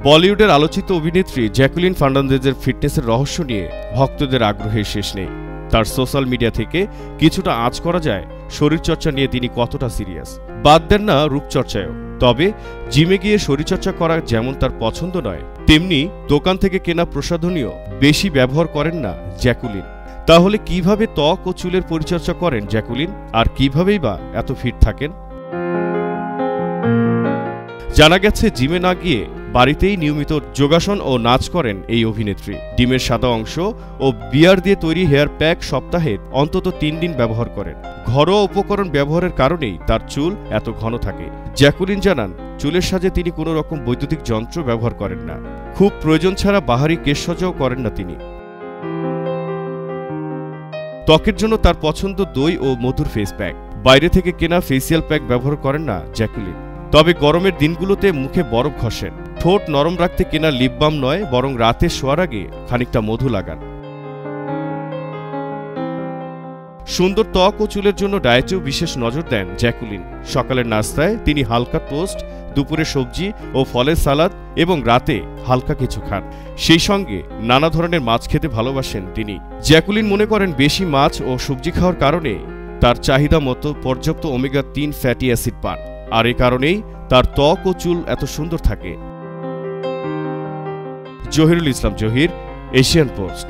বলিউডের আলোচিত অভিনেত্রী জ্যাকুলিন ফার্নান্দেজের ফিটনেসের রহস্য নিয়ে ভক্তদের আগ্রহের শেষ নেই। তার সোশ্যাল মিডিয়া থেকে কিছুটা আঁচ করা যায় শরীরচর্চা নিয়ে তিনি কতটা সিরিয়াস। বাদ দেন না রূপচর্চায়ও, তবে জিমে গিয়ে শরীরচর্চা করা যেমন তার পছন্দ নয়, তেমনি দোকান থেকে কেনা প্রসাধনীয় বেশি ব্যবহার করেন না জ্যাকুলিন। তাহলে কিভাবে ত্বক ও চুলের পরিচর্যা করেন জ্যাকুলিন, আর কিভাবেই বা এত ফিট থাকেন? জানা গেছে জিমে না গিয়ে বাড়িতেই নিয়মিত যোগাসন ও নাচ করেন এই অভিনেত্রী। ডিমের সাদা অংশ ও বিয়ার দিয়ে তৈরি হেয়ার প্যাক সপ্তাহে অন্তত 3 দিন ব্যবহার করেন। ঘরোয়া উপকরণ ব্যবহারের কারণেই তার চুল এত ঘন থাকে। জ্যাকুলিন জানান, চুলের সাজে তিনি কোনো রকম বৈদ্যুতিক যন্ত্র ব্যবহার করেন না। খুব প্রয়োজন ছাড়া বাহারি কেশসজ্জাও করেন না তিনি। ত্বকের জন্য তার পছন্দ দই ও মধুর ফেস প্যাক। বাইরে থেকে কেনা ফেসিয়াল প্যাক ব্যবহার করেন না জ্যাকুলিন। তবে গরমের দিনগুলোতে মুখে বরফ ঘষেন। ঠোঁট নরম রাখতে কেনা লিপ বাম নয়, বরং রাতে শোয়ার আগে খানিকটা মধু লাগান। সুন্দর ত্বক ও চুলের জন্য ডায়েটেও বিশেষ নজর দেন জ্যাকুলিন। সকালের নাস্তায় তিনি হালকা টোস্ট, দুপুরে সবজি ও ফলের সালাদ এবং রাতে হালকা কিছু খান। সেই সঙ্গে নানা ধরনের মাছ খেতে ভালোবাসেন তিনি। জ্যাকুলিন মনে করেন বেশি মাছ ও সবজি খাওয়ার কারণে তার চাহিদা মতো পর্যাপ্ত ওমেগা 3 ফ্যাটি অ্যাসিড পান, আর এ কারণেই তার ত্বক ও চুল এত সুন্দর থাকে। জহিরুল ইসলাম জহির, এশিয়ান পোস্ট।